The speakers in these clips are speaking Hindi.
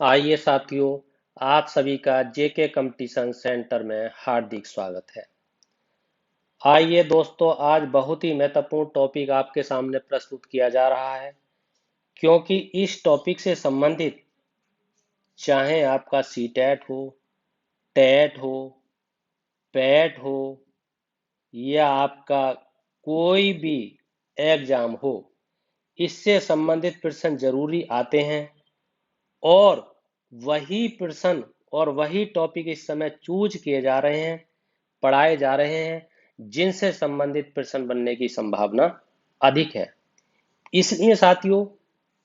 आइए साथियों, आप सभी का जेके कंपटीशन सेंटर में हार्दिक स्वागत है। आइए दोस्तों, आज बहुत ही महत्वपूर्ण टॉपिक आपके सामने प्रस्तुत किया जा रहा है, क्योंकि इस टॉपिक से संबंधित चाहे आपका सीटेट हो, टेट हो, पैट हो या आपका कोई भी एग्जाम हो, इससे संबंधित प्रश्न जरूरी आते हैं। और वही प्रश्न और वही टॉपिक इस समय चूज किए जा रहे हैं, पढ़ाए जा रहे हैं, जिनसे संबंधित प्रश्न बनने की संभावना अधिक है। इसलिए साथियों,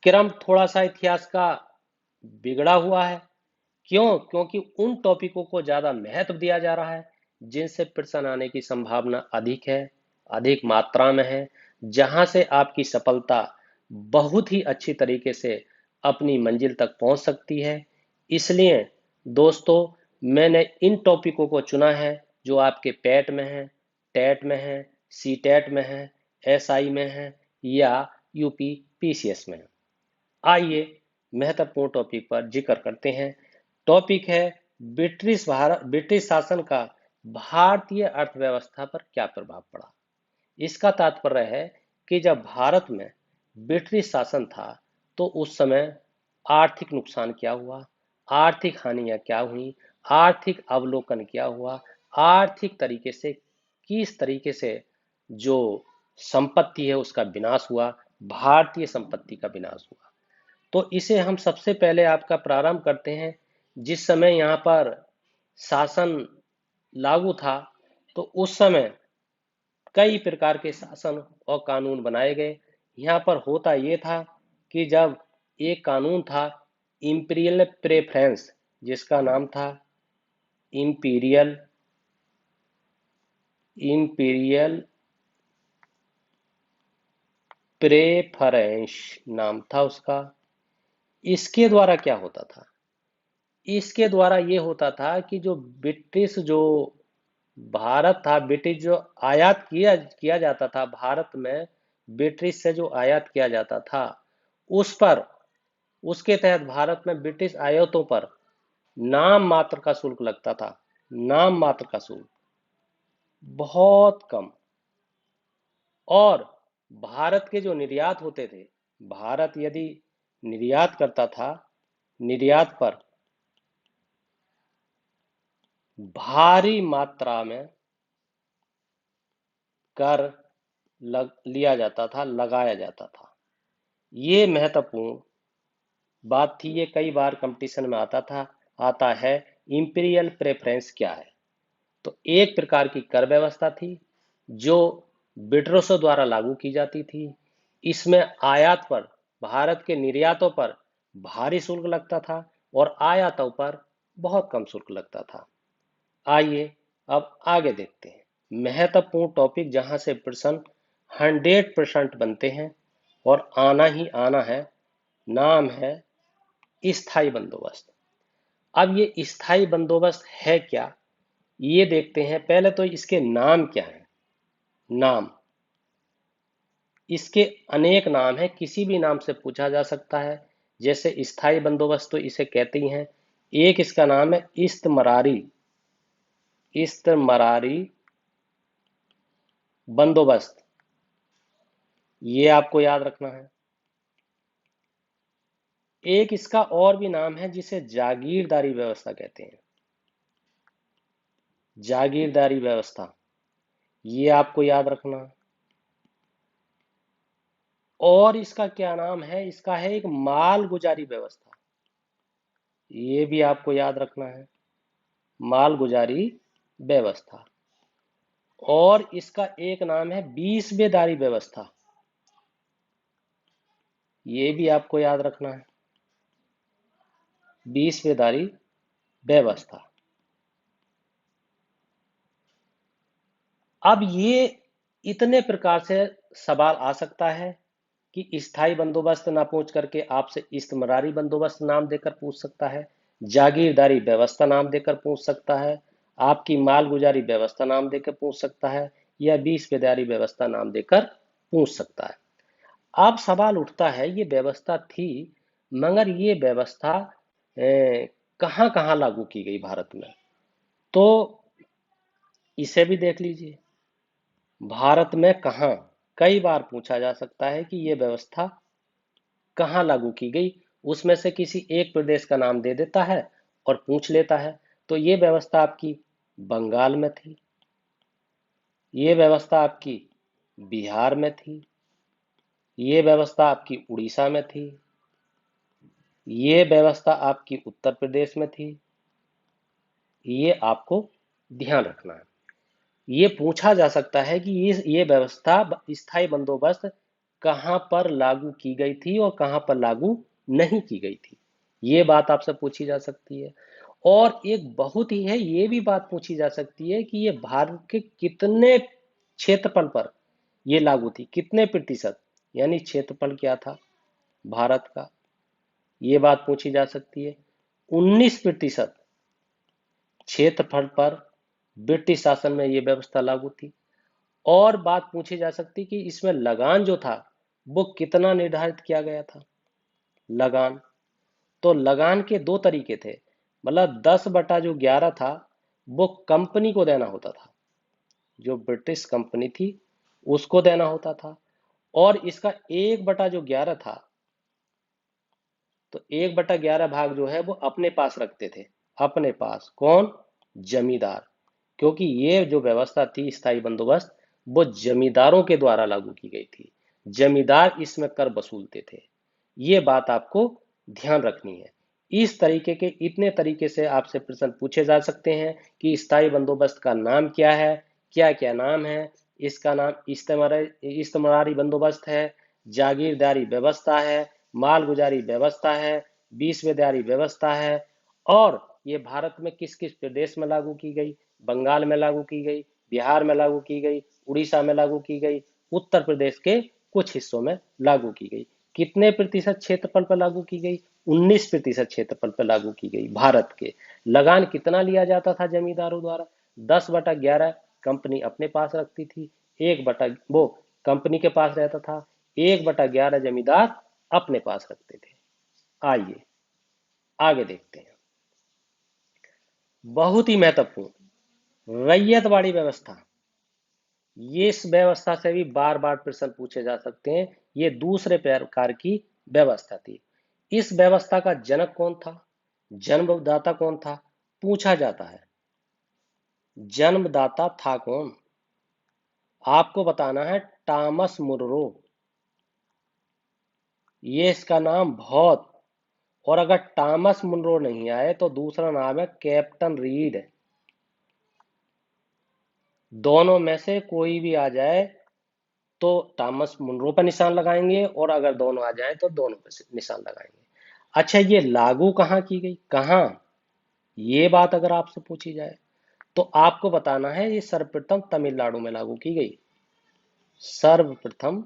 क्रम थोड़ा सा इतिहास का बिगड़ा हुआ है। क्यों? क्योंकि उन टॉपिकों को ज्यादा महत्व दिया जा रहा है जिनसे प्रश्न आने की संभावना अधिक है, अधिक मात्रा में है, जहां से आपकी सफलता बहुत ही अच्छी तरीके से अपनी मंजिल तक पहुंच सकती है। इसलिए दोस्तों, मैंने इन टॉपिकों को चुना है जो आपके पैट में है, टेट में है, सी टेट में है, एसआई में है या यूपी पीसीएस में है। आइए महत्वपूर्ण टॉपिक पर जिक्र करते हैं। टॉपिक है ब्रिटिश शासन का भारतीय अर्थव्यवस्था पर क्या प्रभाव पड़ा। इसका तात्पर्य है कि जब भारत में ब्रिटिश शासन था तो उस समय आर्थिक नुकसान क्या हुआ, आर्थिक हानियां क्या हुई, आर्थिक अवलोकन क्या हुआ, आर्थिक तरीके से किस तरीके से जो संपत्ति है उसका विनाश हुआ, भारतीय संपत्ति का विनाश हुआ। तो इसे हम सबसे पहले आपका प्रारंभ करते हैं। जिस समय यहाँ पर शासन लागू था तो उस समय कई प्रकार के शासन और कानून बनाए गए। यहाँ पर होता ये था कि जब एक कानून था इंपीरियल प्रेफरेंस, जिसका नाम था इंपीरियल इंपीरियल प्रेफरेंस नाम था उसका। इसके द्वारा क्या होता था? इसके द्वारा ये होता था कि जो ब्रिटिश जो भारत था, ब्रिटिश जो आयात किया किया जाता था भारत में, ब्रिटिश से जो आयात किया जाता था उस पर, उसके तहत भारत में ब्रिटिश आयातों पर नाम मात्र का शुल्क लगता था। नाम मात्र का शुल्क बहुत कम। और भारत के जो निर्यात होते थे, भारत यदि निर्यात करता था, निर्यात पर भारी मात्रा में कर लिया जाता था, लगाया जाता था। ये महत्वपूर्ण बात थी। ये कई बार कंपटीशन में आता है। इंपीरियल प्रेफरेंस क्या है? तो एक प्रकार की कर व्यवस्था थी जो ब्रिटिशों द्वारा लागू की जाती थी। इसमें आयात पर, भारत के निर्यातों पर भारी शुल्क लगता था और आयातों पर बहुत कम शुल्क लगता था। आइए अब आगे देखते हैं महत्वपूर्ण टॉपिक जहां से प्रश्न 100% बनते हैं और आना ही आना है। नाम है स्थायी बंदोबस्त। अब ये स्थायी बंदोबस्त है क्या, ये देखते हैं। पहले तो इसके नाम क्या है। नाम, इसके अनेक नाम हैं, किसी भी नाम से पूछा जा सकता है। जैसे स्थायी बंदोबस्त तो इसे कहते ही हैं। एक इसका नाम है इस्तमरारी, इस्तमरारी बंदोबस्त, ये आपको याद रखना है। एक इसका और भी नाम है जिसे जागीरदारी व्यवस्था कहते हैं। जागीरदारी व्यवस्था, ये आपको याद रखना। और इसका क्या नाम है? इसका है एक माल गुजारी व्यवस्था, ये भी आपको याद रखना है। माल गुजारी व्यवस्था। और इसका एक नाम है बीसवेदारी व्यवस्था, ये भी आपको याद रखना है। बीसवेदारी व्यवस्था। अब ये इतने प्रकार से सवाल आ सकता है कि स्थायी बंदोबस्त ना पूछ करके आपसे इस्तमरारी बंदोबस्त नाम देकर पूछ सकता है, जागीरदारी व्यवस्था नाम देकर पूछ सकता है, आपकी माल गुजारी व्यवस्था नाम देकर पूछ सकता है, या बीसवेदारी व्यवस्था नाम देकर पूछ सकता है। अब सवाल उठता है, ये व्यवस्था थी, मगर ये व्यवस्था कहाँ कहाँ लागू की गई भारत में, तो इसे भी देख लीजिए। भारत में कहाँ, कई बार पूछा जा सकता है कि ये व्यवस्था कहाँ लागू की गई, उसमें से किसी एक प्रदेश का नाम दे देता है और पूछ लेता है। तो ये व्यवस्था आपकी बंगाल में थी, ये व्यवस्था आपकी बिहार में थी, ये व्यवस्था आपकी उड़ीसा में थी, ये व्यवस्था आपकी उत्तर प्रदेश में थी। ये आपको ध्यान रखना है। ये पूछा जा सकता है कि ये व्यवस्था स्थायी बंदोबस्त कहां पर लागू की गई थी और कहां पर लागू नहीं की गई थी। ये बात आपसे पूछी जा सकती है। और एक बहुत ही है, ये भी बात पूछी जा सकती है कि ये भारत के कितने क्षेत्रफल पर ये लागू थी, कितने प्रतिशत, यानी क्षेत्रफल क्या था भारत का, ये बात पूछी जा सकती है। 19% क्षेत्रफल पर ब्रिटिश शासन में ये व्यवस्था लागू थी। और बात पूछी जा सकती कि इसमें लगान जो था वो कितना निर्धारित किया गया था। लगान, तो लगान के दो तरीके थे। मतलब 10/11 था वो कंपनी को देना होता था, जो ब्रिटिश कंपनी थी उसको देना होता था। और इसका 1/11 था, तो 1/11 भाग जो है वो अपने पास रखते थे। अपने पास कौन? जमींदार। क्योंकि ये जो व्यवस्था थी स्थायी बंदोबस्त, वो जमींदारों के द्वारा लागू की गई थी। जमींदार इसमें कर वसूलते थे। ये बात आपको ध्यान रखनी है। इस तरीके के इतने तरीके से आपसे प्रश्न पूछे जा सकते हैं कि स्थायी बंदोबस्त का नाम क्या है, क्या क्या नाम है। इसका नाम इस्तेमारी बंदोबस्त है, जागीरदारी व्यवस्था है, मालगुजारी व्यवस्था है, बीसवेदारी व्यवस्था है। और ये भारत में किस किस प्रदेश में लागू की गई? बंगाल में लागू की गई, बिहार में लागू की गई, उड़ीसा में लागू की गई, उत्तर प्रदेश के कुछ हिस्सों में लागू की गई। कितने प्रतिशत क्षेत्रफल पर लागू की गई? 19% क्षेत्रफल पर लागू की गई भारत के। लगान कितना लिया जाता था जमींदारों द्वारा? 10/11 कंपनी अपने पास रखती थी, एक बटा वो कंपनी के पास रहता था, 1/11 जमींदार अपने पास रखते थे। आइए आगे देखते हैं। बहुत ही महत्वपूर्ण रैयतवाड़ी व्यवस्था। ये इस व्यवस्था से भी बार बार प्रश्न पूछे जा सकते हैं। ये दूसरे प्रकार की व्यवस्था थी। इस व्यवस्था का जनक कौन था, जन्मदाता कौन था, पूछा जाता है। जन्मदाता था कौन? आपको बताना है, टॉमस मुनरो। ये इसका नाम बहुत। और अगर टॉमस मुनरो नहीं आए तो दूसरा नाम है कैप्टन रीड। दोनों में से कोई भी आ जाए तो टॉमस मुनरो पर निशान लगाएंगे, और अगर दोनों आ जाएं तो दोनों पर निशान लगाएंगे। अच्छा, ये लागू कहाँ की गई, कहाँ, ये बात अगर आपसे पूछी जाए तो आपको बताना है ये सर्वप्रथम तमिलनाडु में लागू की गई। सर्वप्रथम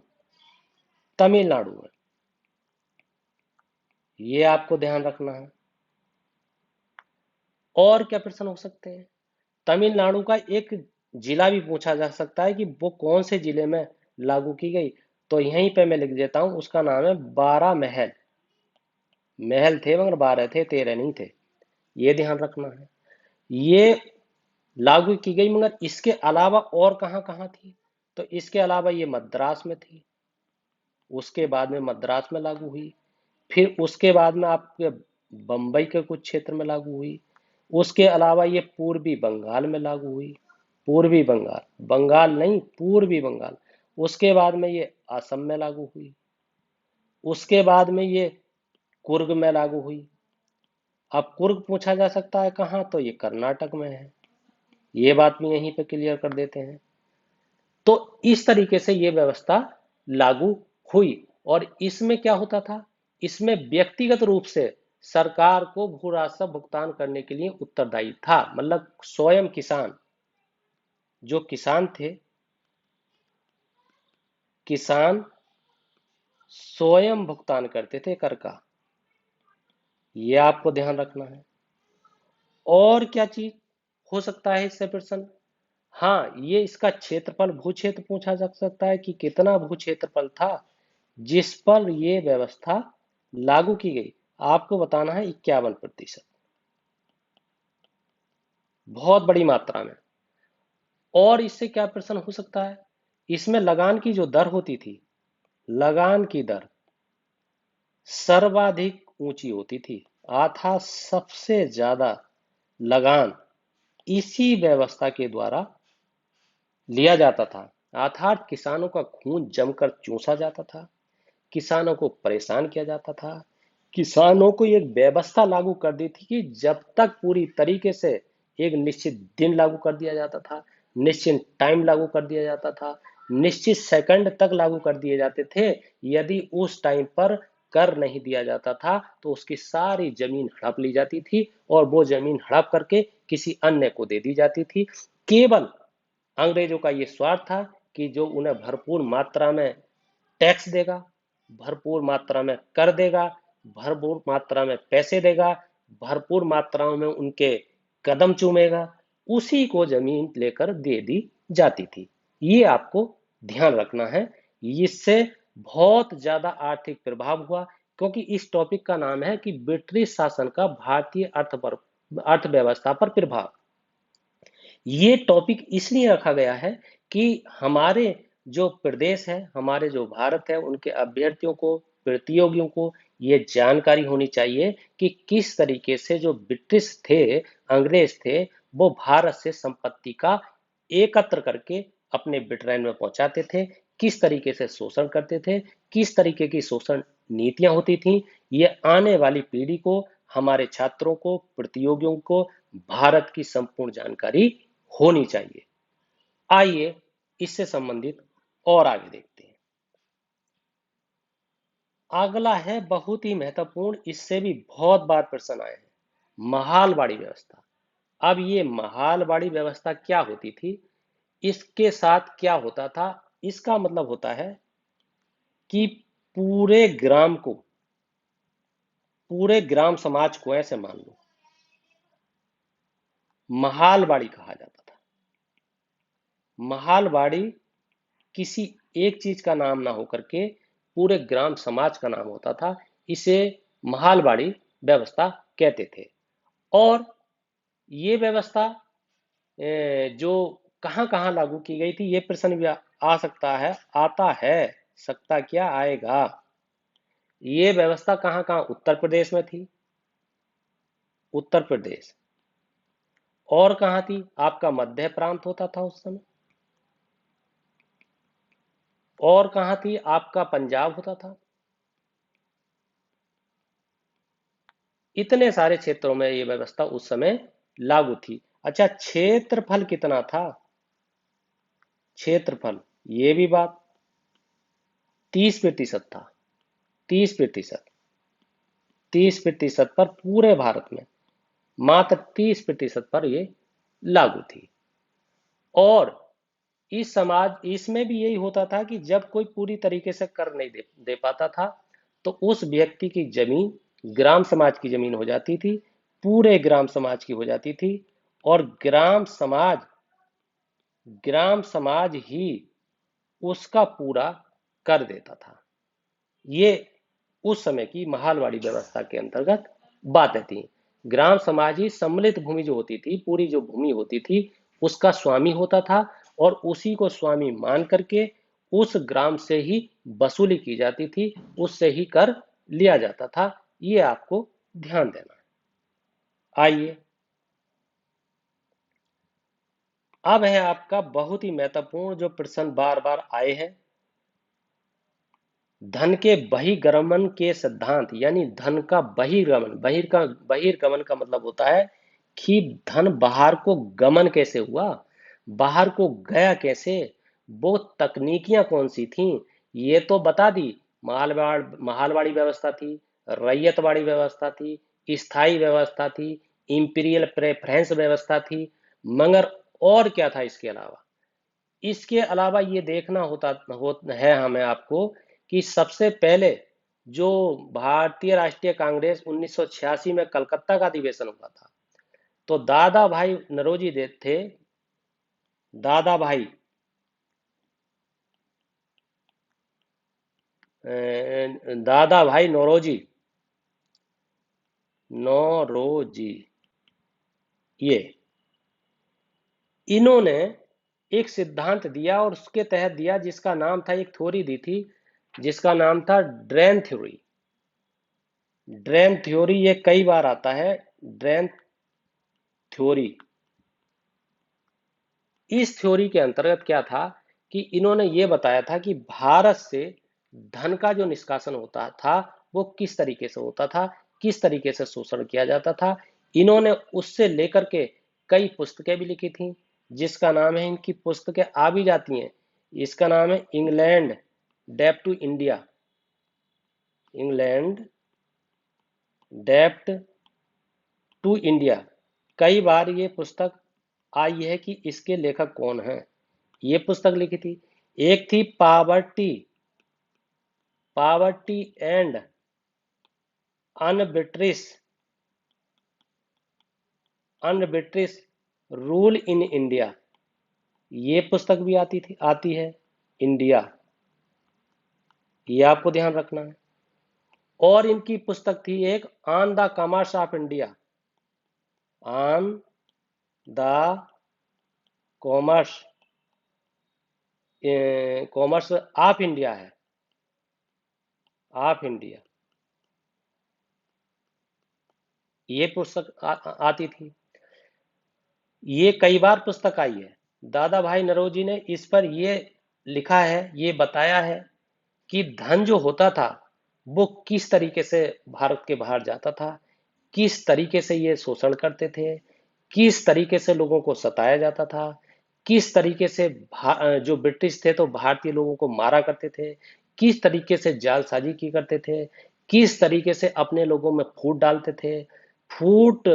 तमिलनाडु में, ये आपको ध्यान रखना है। और क्या प्रश्न हो सकते हैं? तमिलनाडु का एक जिला भी पूछा जा सकता है कि वो कौन से जिले में लागू की गई। तो यहीं पे मैं लिख देता हूं, उसका नाम है 12 महल। महल थे मगर 12 थे, 13 नहीं थे। ये ध्यान रखना है। ये लागू की गई, मगर इसके अलावा और कहाँ कहाँ थी? तो इसके अलावा ये मद्रास में थी, उसके बाद में मद्रास में लागू हुई, फिर उसके बाद में आपके बंबई के कुछ क्षेत्र में लागू हुई, उसके अलावा ये पूर्वी बंगाल में लागू हुई। पूर्वी बंगाल, बंगाल नहीं, पूर्वी बंगाल। उसके बाद में ये असम में लागू हुई, उसके बाद में ये कुर्ग में लागू हुई। अब कुर्ग पूछा जा सकता है कहाँ, तो ये कर्नाटक में है। ये बात भी यहीं पे क्लियर कर देते हैं। तो इस तरीके से ये व्यवस्था लागू हुई। और इसमें क्या होता था? इसमें व्यक्तिगत रूप से सरकार को भू राजस्व भुगतान करने के लिए उत्तरदायी था। मतलब स्वयं किसान, जो किसान थे, किसान स्वयं भुगतान करते थे कर का। ये आपको ध्यान रखना है। और क्या चीज हो सकता है इससे प्रश्न? हाँ, ये इसका क्षेत्रफल, भू क्षेत्र पूछा जा सकता है कि कितना भू क्षेत्रफल था जिस पर ये व्यवस्था लागू की गई। आपको बताना है 51%। बहुत बड़ी मात्रा में। और इससे क्या प्रश्न हो सकता है, इसमें लगान की जो दर होती थी, लगान की दर सर्वाधिक ऊंची होती थी, अर्थात सबसे ज्यादा लगान इसी व्यवस्था के द्वारा लिया जाता था। अर्थात किसानों का खून जमकर चूसा जाता था, किसानों को परेशान किया जाता था। किसानों को एक व्यवस्था लागू कर दी थी कि जब तक पूरी तरीके से एक निश्चित दिन लागू कर दिया जाता था, निश्चित टाइम लागू कर दिया जाता था, निश्चित सेकंड तक लागू कर दिए जाते थे। यदि उस टाइम पर कर नहीं दिया जाता था तो उसकी सारी जमीन हड़प ली जाती थी और वो जमीन हड़प करके किसी अन्य को दे दी जाती थी। केवल अंग्रेजों का ये स्वार्थ था कि जो उन्हें भरपूर मात्रा में टैक्स देगा, भरपूर मात्रा में कर देगा, भरपूर मात्रा में पैसे देगा, भरपूर मात्रा में उनके कदम चूमेगा, उसी को जमीन लेकर दे दी जाती थी। ये आपको ध्यान रखना है। इससे बहुत ज्यादा आर्थिक प्रभाव हुआ, क्योंकि इस टॉपिक का नाम है कि ब्रिटिश शासन का भारतीय अर्थव्यवस्था पर प्रभाव। ये टॉपिक इसलिए रखा गया है कि हमारे जो प्रदेश है, हमारे जो भारत है, उनके अभ्यर्थियों को, प्रतियोगियों को ये जानकारी होनी चाहिए कि किस तरीके से जो ब्रिटिश थे, अंग्रेज थे, वो भारत से संपत्ति का एकत्र करके अपने ब्रिटेन में पहुंचाते थे, किस तरीके से शोषण करते थे, किस तरीके की शोषण नीतियां होती थी। ये आने वाली पीढ़ी को, हमारे छात्रों को, प्रतियोगियों को भारत की संपूर्ण जानकारी होनी चाहिए। आइए इससे संबंधित और आगे देखते हैं। अगला है बहुत ही महत्वपूर्ण, इससे भी बहुत बार प्रश्न आए हैं, महालवाड़ी व्यवस्था। अब ये महालवाड़ी व्यवस्था क्या होती थी, इसके साथ क्या होता था? इसका मतलब होता है कि पूरे ग्राम को, पूरे ग्राम समाज को ऐसे मान लो, महालवाड़ी कहा जाता था। महालवाड़ी किसी एक चीज का नाम ना होकर के पूरे ग्राम समाज का नाम होता था। इसे महालवाड़ी व्यवस्था कहते थे। और ये व्यवस्था जो कहां कहां लागू की गई थी, ये प्रश्न भी आ सकता है, आता है, सकता क्या आएगा। ये व्यवस्था कहां कहां? उत्तर प्रदेश में थी, उत्तर प्रदेश। और कहां थी? आपका मध्य प्रांत होता था उस समय। और कहां थी? आपका पंजाब होता था। इतने सारे क्षेत्रों में ये व्यवस्था उस समय लागू थी। अच्छा, क्षेत्रफल कितना था? क्षेत्रफल, ये भी बात, 30% था। 30%, 30% पर पूरे भारत में, मात्र 30% पर ये लागू थी। और इस समाज, इसमें भी यही होता था कि जब कोई पूरी तरीके से कर नहीं दे पाता था तो उस व्यक्ति की जमीन ग्राम समाज की जमीन हो जाती थी, पूरे ग्राम समाज की हो जाती थी। और ग्राम समाज ही उसका पूरा कर देता था। ये उस समय की महालवाड़ी व्यवस्था के अंतर्गत बातें थी। ग्राम समाज ही सम्मिलित भूमि जो होती थी, पूरी जो भूमि होती थी, उसका स्वामी होता था। और उसी को स्वामी मान करके उस ग्राम से ही वसूली की जाती थी, उससे ही कर लिया जाता था। ये आपको ध्यान देना है। आइए, अब है आपका बहुत ही महत्वपूर्ण जो प्रश्न बार बार आए हैं, धन के बहिर्गमन के सिद्धांत। यानी धन का बहिर्गमन, बहिर्गमन का मतलब होता है कि धन बाहर को गमन कैसे हुआ, बाहर को गया कैसे, वो तकनीकियां कौन सी थी, ये तो बता दी। महालवाड़ी व्यवस्था थी, रैयतवाड़ी व्यवस्था थी, स्थायी व्यवस्था थी, इंपीरियल प्रेफरेंस व्यवस्था थी, मगर और क्या था इसके अलावा? इसके अलावा ये देखना है हमें आपको कि सबसे पहले जो भारतीय राष्ट्रीय कांग्रेस 1986 में कलकत्ता का अधिवेशन हुआ था, तो दादा भाई नरोजी दे थे, दादा भाई दादा भाई नौरोजी, नौरोजी, ये इन्होंने एक सिद्धांत दिया और उसके तहत दिया जिसका नाम था, एक थ्योरी दी थी जिसका नाम था ड्रेन थ्योरी। ड्रेन थ्योरी ये कई बार आता है, ड्रेन थ्योरी। इस थ्योरी के अंतर्गत क्या था कि इन्होंने ये बताया था कि भारत से धन का जो निष्कासन होता था वो किस तरीके से होता था, किस तरीके से शोषण किया जाता था। इन्होंने उससे लेकर के कई पुस्तकें भी लिखी थी, जिसका नाम है, इनकी पुस्तकें आ भी जाती हैं, इसका नाम है इंग्लैंड डेप्ट टू इंडिया, इंग्लैंड डेप्ट टू इंडिया। कई बार ये पुस्तक आई है कि इसके लेखक कौन हैं। ये पुस्तक लिखी थी। एक थी पावर्टी, पावर्टी एंड अनबिट्रिस, अनबिट्रिस रूल इन इंडिया, ये पुस्तक भी आती है, इंडिया, ये आपको ध्यान रखना है। और इनकी पुस्तक थी एक on the commerce of India, on the commerce, commerce of India है, ऑफ इंडिया, ये पुस्तक आती थी। ये कई बार पुस्तक आई है। दादा भाई नौरोजी ने इस पर ये लिखा है, ये बताया है कि धन जो होता था वो किस तरीके से भारत के बाहर जाता था, किस तरीके से ये शोषण करते थे, किस तरीके से लोगों को सताया जाता था, किस तरीके से जो ब्रिटिश थे तो भारतीय लोगों को मारा करते थे, किस तरीके से जालसाजी की करते थे, किस तरीके से अपने लोगों में फूट डालते थे, फूट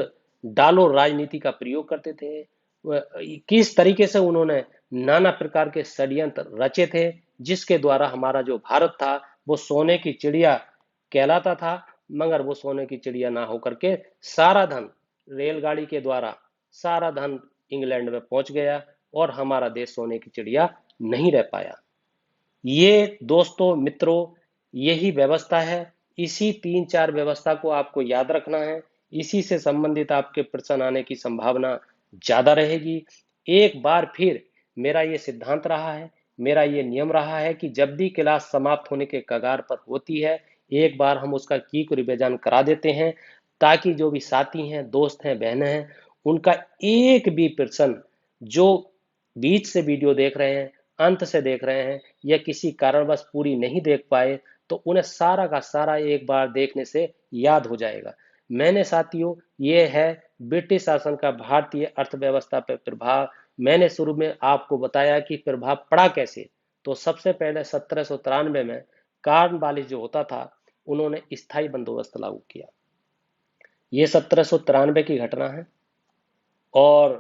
डालो राजनीति का प्रयोग करते थे, किस तरीके से उन्होंने नाना प्रकार के षड्यंत्र रचे थे, जिसके द्वारा हमारा जो भारत था वो सोने की चिड़िया कहलाता था, मगर वो सोने की चिड़िया ना होकर के सारा धन रेलगाड़ी के द्वारा, सारा धन इंग्लैंड में पहुंच गया और हमारा देश सोने की चिड़िया नहीं रह पाया। ये दोस्तों मित्रों, यही व्यवस्था है। इसी 3-4 व्यवस्था को आपको याद रखना है। इसी से संबंधित आपके प्रश्न आने की संभावना ज्यादा रहेगी। एक बार फिर मेरा ये सिद्धांत रहा है, मेरा ये नियम रहा है कि जब भी क्लास समाप्त होने के कगार पर होती है, एक बार हम उसका क्विक रिवीजन करा देते हैं, ताकि जो भी साथी हैं, दोस्त हैं, बहनें हैं, उनका एक भी प्रश्न जो बीच से वीडियो देख रहे हैं, अंत से देख रहे हैं, या किसी कारणवश पूरी नहीं देख पाए, तो उन्हें सारा का सारा एक बार देखने से याद हो जाएगा। मैंने साथियों, ये है ब्रिटिश शासन का भारतीय अर्थव्यवस्था पर प्रभाव। मैंने शुरू में आपको बताया कि प्रभाव पड़ा कैसे। तो सबसे पहले 1793 में कार्नवालिस जो होता था, उन्होंने स्थायी बंदोबस्त लागू किया। ये 1793 की घटना है और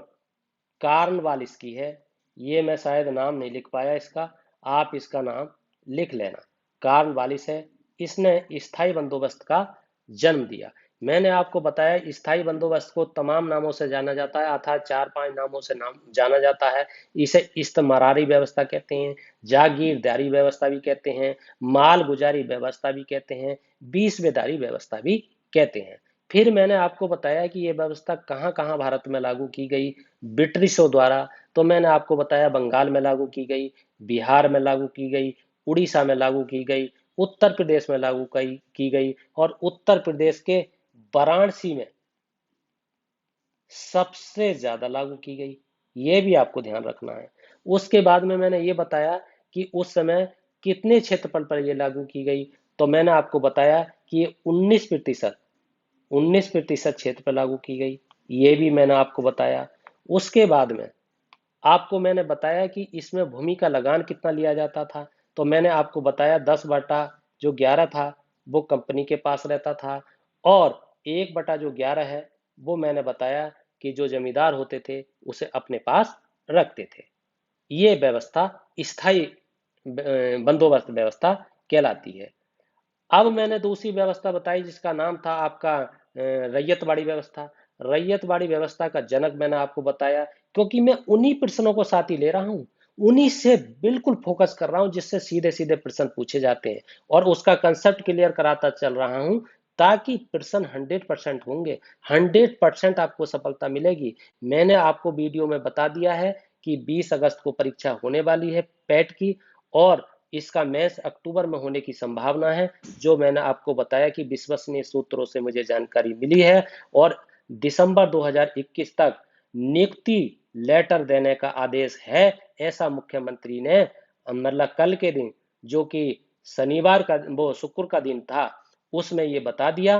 कार्नवालिस की है। ये मैं शायद नाम नहीं लिख पाया इसका, आप इसका नाम लिख लेना। कार्नवालिस है, इसने स्थायी बंदोबस्त का जन्म दिया। मैंने आपको बताया स्थायी बंदोबस्त को तमाम नामों से जाना जाता है, अर्थात 4-5 नामों से नाम जाना जाता है। इसे इस्तमारारी व्यवस्था कहते हैं, जागीरदारी व्यवस्था भी कहते हैं, मालगुजारी व्यवस्था भी कहते हैं, बीसवेदारी व्यवस्था भी कहते हैं। फिर मैंने आपको बताया कि ये व्यवस्था कहाँ कहाँ भारत में लागू की गई ब्रिटिशों द्वारा। तो मैंने आपको बताया बंगाल में लागू की गई, बिहार में लागू की गई, उड़ीसा में लागू की गई, उत्तर प्रदेश में लागू की गई, और उत्तर प्रदेश के वाराणसी में सबसे ज्यादा लागू की गई। ये भी आपको ध्यान रखना है। उसके बाद में मैंने ये बताया कि उस समय कितने क्षेत्रफल पर ये लागू की गई। तो मैंने आपको बताया कि ये 19% क्षेत्र पर लागू की गई, ये भी मैंने आपको बताया। उसके बाद में आपको मैंने बताया कि इसमें भूमि का लगान कितना लिया जाता था। तो मैंने आपको बताया 10/11 था वो कंपनी के पास रहता था, और 1/11 है वो मैंने बताया कि जो जमींदार होते थे उसे अपने पास रखते थे। ये व्यवस्था स्थायी बंदोबस्त व्यवस्था कहलाती है। अब मैंने दूसरी व्यवस्था बताई जिसका नाम था आपका रैयतवाड़ी व्यवस्था। रैयतवाड़ी व्यवस्था का जनक मैंने आपको बताया, क्योंकि मैं उन्हीं प्रश्नों को साथ ही ले रहा हूँ, उन्हीं से बिल्कुल फोकस कर रहा हूँ जिससे सीधे सीधे प्रश्न पूछे जाते हैं, और उसका कंसेप्ट क्लियर कराता चल रहा हूँ, ताकि प्रश्न 100% होंगे, 100% आपको सफलता मिलेगी। मैंने आपको वीडियो में बता दिया है कि 20 अगस्त को परीक्षा होने वाली है पेट की, और इसका मेंस अक्टूबर में होने की संभावना है, जो मैंने आपको बताया कि विश्वसनीय सूत्रों से मुझे जानकारी मिली है। और दिसंबर 2021 तक नियुक्ति लेटर देने का आदेश है, ऐसा मुख्यमंत्री ने मतलब कल के दिन, जो कि शनिवार का वो शुक्र का दिन था, उसमें ये बता दिया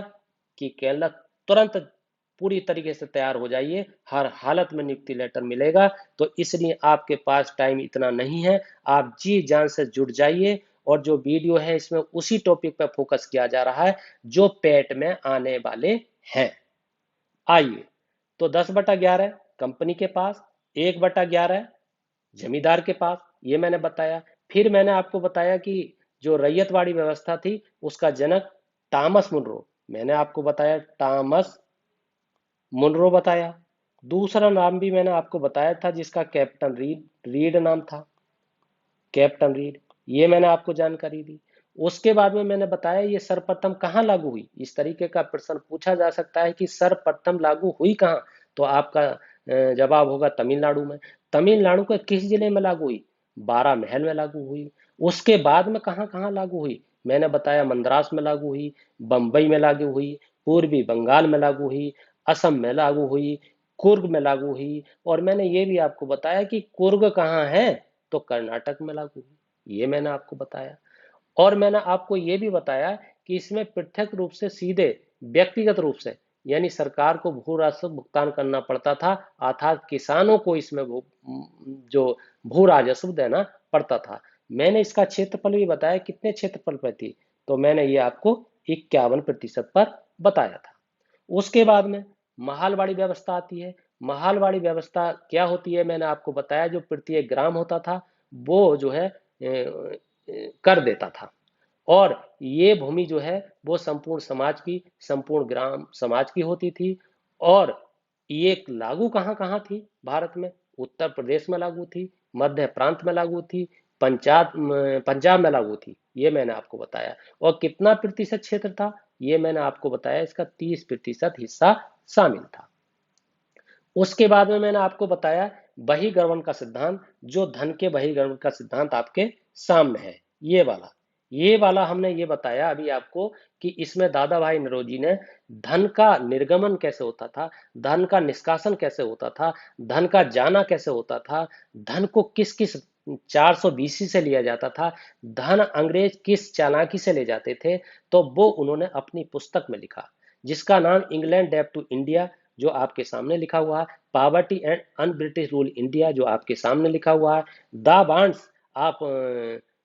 कि केरला तुरंत पूरी तरीके से तैयार हो जाइए, हर हालत में नियुक्ति लेटर मिलेगा। तो इसलिए आपके पास टाइम इतना नहीं है, आप जी जान से जुट जाइए। और जो वीडियो है इसमें उसी टॉपिक पर फोकस किया जा रहा है जो पेट में आने वाले हैं। आइए, तो 10/11 कंपनी के पास, 1/11 जमींदार के पास, ये मैंने बताया। फिर मैंने आपको बताया कि जो रैयतवाड़ी व्यवस्था थी उसका जनक टॉमस मुनरो, मैंने आपको बताया टॉमस मुनरो बताया। दूसरा नाम भी मैंने आपको बताया था जिसका कैप्टन रीड नाम था, कैप्टन रीड, ये मैंने आपको जानकारी दी। उसके बाद में मैंने बताया ये सर्वप्रथम कहाँ लागू हुई। इस तरीके का प्रश्न पूछा जा सकता है कि सर्वप्रथम लागू हुई कहाँ, तो आपका जवाब होगा तमिलनाडु में। तमिलनाडु के किस जिले में लागू हुई? बारामहल में लागू हुई। उसके बाद में कहाँ कहाँ लागू हुई? मैंने बताया मद्रास में लागू हुई, बंबई में लागू हुई, पूर्वी बंगाल में लागू हुई, असम में लागू हुई, कुर्ग में लागू हुई। और मैंने ये भी आपको बताया कि कुर्ग कहाँ है, तो कर्नाटक में लागू हुई, ये मैंने आपको बताया। और मैंने आपको ये भी बताया कि इसमें पृथक रूप से सीधे व्यक्तिगत रूप से यानी सरकार को भू राजस्व भुगतान करना पड़ता था, अर्थात किसानों को इसमें जो भू राजस्व देना पड़ता था। मैंने इसका क्षेत्रफल भी बताया, कितने क्षेत्रफल पर थी, तो मैंने ये आपको 51% पर बताया था। उसके बाद में महालवाड़ी व्यवस्था आती है। महालवाड़ी व्यवस्था क्या होती है, मैंने आपको बताया जो प्रत्येक ग्राम होता था वो जो है कर देता था, और ये भूमि जो है वो संपूर्ण समाज की, संपूर्ण ग्राम समाज की होती थी। और ये लागू कहाँ कहाँ थी भारत में? उत्तर प्रदेश में लागू थी, मध्य प्रांत में लागू थी, पंजाब में लागू थी, ये मैंने आपको बताया। और कितना प्रतिशत क्षेत्र था, ये मैंने आपको बताया इसका 30% हिस्सा शामिल था। उसके बाद में मैंने आपको बताया बहिर्गमन का सिद्धांत, जो धन के बहिर्गमन का सिद्धांत आपके सामने है, ये वाला हमने ये बताया अभी आपको कि इसमें दादा भाई नौरोजी ने धन का निर्गमन कैसे होता था, धन का निष्कासन कैसे होता था, धन का जाना कैसे होता था, धन को किस किस 420 से लिया जाता था, धन अंग्रेज किस चालाकी से ले जाते थे, तो वो उन्होंने अपनी पुस्तक में लिखा, जिसका नाम इंग्लैंड डेब्ट टू इंडिया, जो आपके सामने लिखा हुआ है, poverty and un British rule India, जो आपके सामने लिखा हुआ है, द बांड्स आप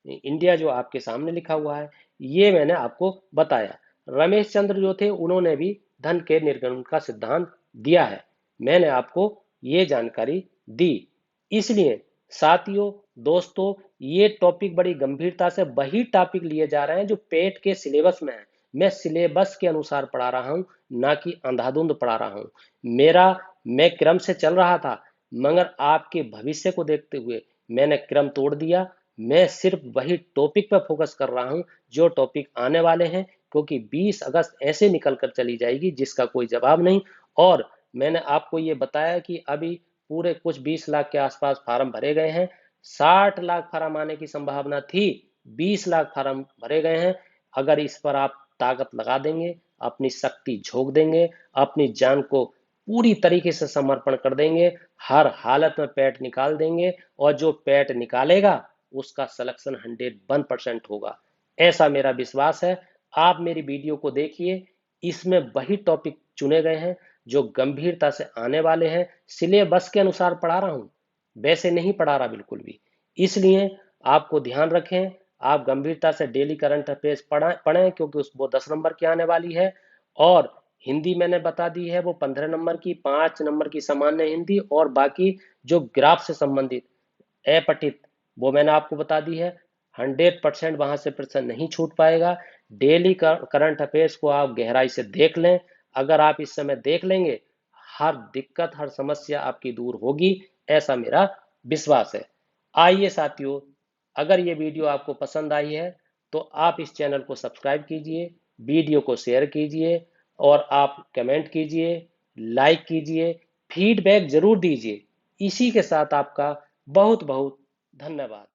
इंडिया, जो आपके सामने लिखा हुआ है, ये मैंने आपको बताया। रमेश चंद्र जो थे उन्होंने भी धन के निर्गमन का सिद्धांत दिया है, मैंने आपको ये जानकारी दी। इसलिए साथियों, दोस्तों, ये टॉपिक बड़ी गंभीरता से वही टॉपिक लिए जा रहे हैं जो पेट के सिलेबस में है। मैं सिलेबस के अनुसार पढ़ा रहा हूँ, ना कि अंधाधुंध पढ़ा रहा हूँ। मेरा मैं क्रम से चल रहा था, मगर आपके भविष्य को देखते हुए मैंने क्रम तोड़ दिया। मैं सिर्फ वही टॉपिक पर फोकस कर रहा हूँ जो टॉपिक आने वाले हैं, क्योंकि 20 अगस्त ऐसे निकल कर चली जाएगी जिसका कोई जवाब नहीं। और मैंने आपको ये बताया कि अभी पूरे कुछ 20 लाख के आसपास फार्म भरे गए हैं, 60 लाख फार्म आने की संभावना थी, 20 लाख फार्म भरे गए हैं। अगर इस पर आप ताकत लगा देंगे, अपनी शक्ति झोंक देंगे, अपनी जान को पूरी तरीके से समर्पण कर देंगे, हर हालत में पैट निकाल देंगे, और जो पैट निकालेगा उसका सिलेक्शन 101% होगा, ऐसा मेरा विश्वास है। आप मेरी वीडियो को देखिए, इसमें वही टॉपिक चुने गए हैं जो गंभीरता से आने वाले हैं। सिलेबस के अनुसार पढ़ा रहा हूँ, वैसे नहीं पढ़ा रहा बिल्कुल भी। इसलिए आपको ध्यान रखें, आप गंभीरता से डेली करंट अफेयर्स पढ़ें, क्योंकि वो 10 नंबर की आने वाली है। और हिंदी मैंने बता दी है वो 15 नंबर की, 5 नंबर की सामान्य हिंदी, और बाकी जो ग्राफ से संबंधित अपठित, वो मैंने आपको बता दी है। 100% वहां से प्रश्न नहीं छूट पाएगा। डेली करंट अफेयर्स को आप गहराई से देख लें। अगर आप इस समय देख लेंगे, हर दिक्कत, हर समस्या आपकी दूर होगी, ऐसा मेरा विश्वास है। आइए साथियों, अगर ये वीडियो आपको पसंद आई है तो आप इस चैनल को सब्सक्राइब कीजिए, वीडियो को शेयर कीजिए और आप कमेंट कीजिए, लाइक कीजिए, फीडबैक जरूर दीजिए। इसी के साथ आपका बहुत बहुत धन्यवाद।